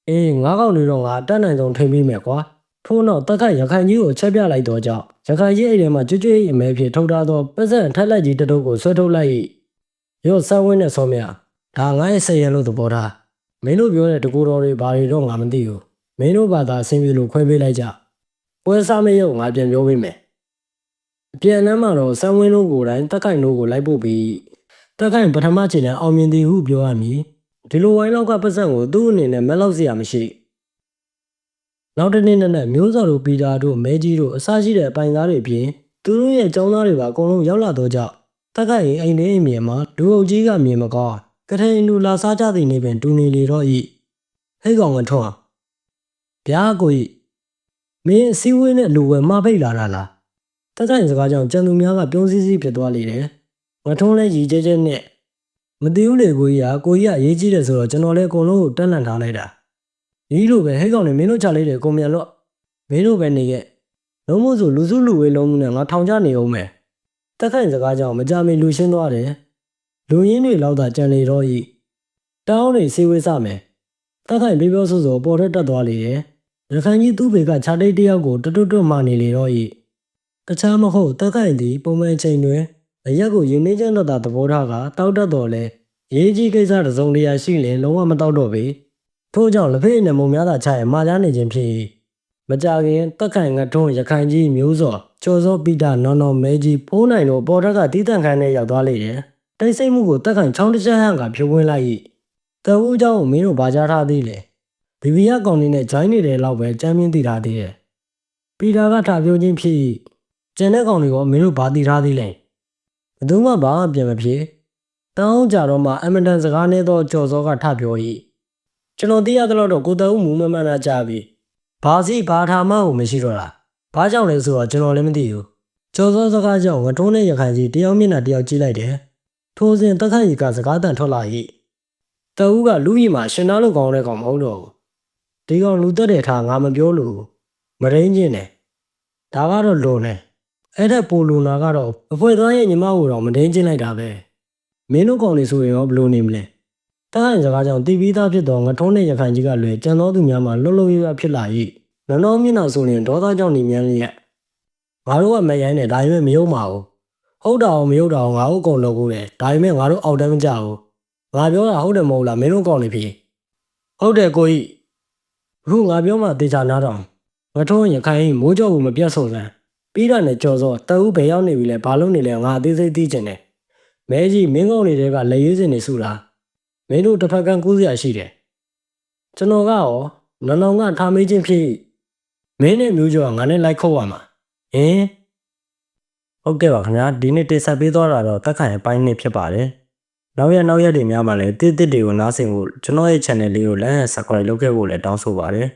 ်အေးငါးကောင်တွေတော့ငါတတ်နိုင်ဆုံးထိမ့်ပေးမယ်ကွာထို့နောက်တက်ခိုင်ရခိုင်ကြီးကိုချက်ပြလိုက်တော့ကြောင့်ရခိုင်ကြီးအိမ်ထဲမှာကျွတ်ကျွတ်အမဲဖြစ်ထုတ်ထားသောပတ်စံထက်လက်ကြီးတတုပ်ကိုဆွဲထုတ်လိုက်၏ရော့ဆန်းဝင်းနဲ့စောမြဒါငါရဲ့ဆက်ရလို့သဘောထားမင်းတို့ပြောတဲ့တကူတော်တွေဘာတွေတော့ငါမသိဘူးမင်းတို့ဘာသာအဆင်ပြေလို့ခွဲပေးလိုက်ကြပွဲစားမရုပ်ငါပြန်ပြောပေးမယ်အပြန်လမ်းမှာတော့ဆန်းဝင်းတို့ကိုယ်တိုင်တက်ခိုင်တို့ကိုလိုက်ပို့ပြီးတက်ခိုင်ပထမချိန်နဲ့အောင်မြင်သည်ဟုပြောရမည်ဒီလိုဝိုင်းလောက်ကပတ်စံကိုသူ့အနေနဲ့မက်လောက်စရာမရှိနောက်တစ်နေ့နဲ့မျိုးစော်တို့ပီတာတို့မဲကြီးတို့အစရှိတဲ့အပိုင်သားတွေအပြင်သူတို့ရဲ့ចောင်းသားတွေပါအကုန်လုံးရောက်လာတော့ကြောင့်တက်ခိုင်အိမ်ထဲအမြင်မှာလူအုပ်ကြီးကမြင်မကောင်းကထိန်လူလာစားကြသည်နေပင်တူနေလေတော့ဤဟဲ့ကောင်ကထွန်းဗျာကိုကြီးမင်းအစည်းအဝေးနဲ့လူဝယ်မဖိတ်လာတာလားတက်ခိုင်စကားကြောင့်ကျန်သူများကပြုံးစည်းစည်းဖြစ်သွားလေတယ်ငထွန်းလဲရီကျဲကျဲနဲ့မသိဘူးလေကိုကြီးကအရေးကြီးတယ်ဆိုတော့ကျွန်တော်လည်းအကုန်လုံးကိုတက်လန့်ထားလိုက်တာဒီလိုပဲဟဲ့ကောင်နေမင်းတို့ချလိုက်တယ်ကိုမြန်လို့မင်းတို့ပဲနေခဲ့လုံးမို့ဆိုလူစုလူဝေးလုံးနဲ့ငါထောင်ချနေအောင်မယ်တက်ခိုင်စကားကြောင့်မကြမီလူရှင်းသွားတယ်လူရင်းတွေလောက်သာကြံလေတော့ဤတောင်းနေစေဝေးစမယ်တက်ခိုင်ပြေပြောဆိုဆိုပေါ်ထက်တက်သွားလေတယ်ရခိုင်ကြီးသူ့ဘေကခြာတိတ်တယောက်ကိုတွတ်တွတ်မှနေလေတော့ဤတခြားမဟုတ်တက်ခိုင်သည်ပုံမှန်ချိန်တွင်အရက်ကိုယူနေချမ်းတော့တာသဘောထားကတောက်တတ်တော်လဲရေးကြီးကိစ္စတစ်စုံတရာရှိရင်လုံးဝမတောက်တော့ပေထို့ကြောင့်လက်ဖက်နဲ့မုံများသာချရင်မာကြားနေခြင်းဖြစ်မကြခင်တက်ခိုင်ငထွန်းရခိုင်ကြီးမျိုးစော်ကျော်စောပိတာနော်မဲကြီးဖိုးနိုင်တို့ပေါ်ထက်ကတီးတန့်ခန်းနဲ့ရောက်သွားလေတယ်တိတ်ဆိတ်မှုကိုတက်ခိုင်ချောင်းတစ်ချက်ဟန်ကဖြိုးဝင်းလိုက်၏တဝူးเจ้าကိုမင်းတို့ဘာကြားထားသေးလဲဘီဘီယာကောင်လေးနဲ့ဂျိုင်းနေတယ်လောက်ပဲကြမ်းပြင်းသိထားသေးတယ်ပီတာကထားပြောချင်းဖြစ်၏ကျန်တဲ့ကောင်တွေကမင်းတို့ဘာသိထားသေးလဲဘယ်သူမှဘာမှပြန်မဖြစ်တောင်းကြတော့မှအမတန်စကားနဲ့တော့ကြော်စောကထပြော၏ကျွန်တော်သိရသလောက်တော့ကိုတအုပ်မူမမှန်တာကြားပြီဘာစီဘာထာမှကိုမရှိတော့တာဘာကြောင့်လဲဆိုတော့ကျွန်တော်လည်းမသိဘူးကြော်စောစကားကြောင့်ငထုံးနဲ့ရခိုင်ကြီးတယောက်မျက်နှာတယောက်ကြည့်လိုက်တယ်ထိုးစဉ်တက်ခိုင်ကြီးကစကားတန်ထွက်လာ၏တအုပ်ကလူကြီးမှာရှင်သားလို့ကောင်းတဲ့ကောင်မဟုတ်တော့ဘူးဒီကောင်လူတက်တဲ့ထားငါမပြောလို့မရင်းချင်းနဲ့ဒါကတော့လွန်နေအဲ့ထက်ပိုလူနာကတော့အဖွဲသားရဲ့ညီမကိုတော့မတင်းချင်းလိုက်တာပဲမင်းတို့ကောင်လေးဆိုရင်ရောဘလို့နေမလဲတခိုင်စကားကြောင့်တီးပြီးသားဖြစ်တော့ငထုံးနဲ့ရခိုင်ကြီးကလွယ်ကြံသောသူများမှလှုပ်လှုပ်ရဖြစ်လာ၏နော်မျက်နှာဆိုရင်ဒေါသကြောင့်နေမြန်းလျက်ငါတို့ကမရိုင်းနဲ့ဒါပေမဲ့မယုံပါဘူးဟုတ်တာအောင်မယုံတာအောင်ငါတို့အကုန်လုပ်ကိုတယ်ဒါပေမဲ့ငါတို့အောက်တန်းမကြဘူးငါပြောတာဟုတ်တယ်မဟုတ်လားမင်းတို့ကောင်လေးဖြစ်ဟုတ်တယ်ကိုကြီးအခုငါပြောမှတေချာနားတော့ ငါထုံးရခိုင်မိုးကြောဘူးမပြတ်ဆုံးစမ်းပြီးတာနဲ့ကြော်စောတအုပ်ဘယ်ရောက်နေပြီလဲဘာလို့နေလဲငါအသေးစိတ်သိချင်တယ်မဲကြီးမင်းကောင်းတွေကလက်ရွေးစင်နေစုလားမင်းတို့တစ်ဖက်ကကူးစရာရှိတယ်ကျွန်တော်ကရောနောင်ကထားမေးချင်းဖြစ်မင်းနဲ့မျိုးကျော်ကငါနဲ့လိုက်ခုတ်ရမှာဟုတ်ကဲ့ပါခင်ဗျာဒီနေ့တင်ဆက်ပေးသွားတာတော့တက်ခိုင်အပိုင်းနှစ်ဖြစ်ပါတယ်နောက်ရက်တွေများမှလည်းတစ်တွေကိုနားဆင်ဖို့ကျွန်တော်ရဲ့ channel လေးကို like and subscribe လုပ်ခဲ့ဖို့လည်းတောင်းဆိုပါတယ်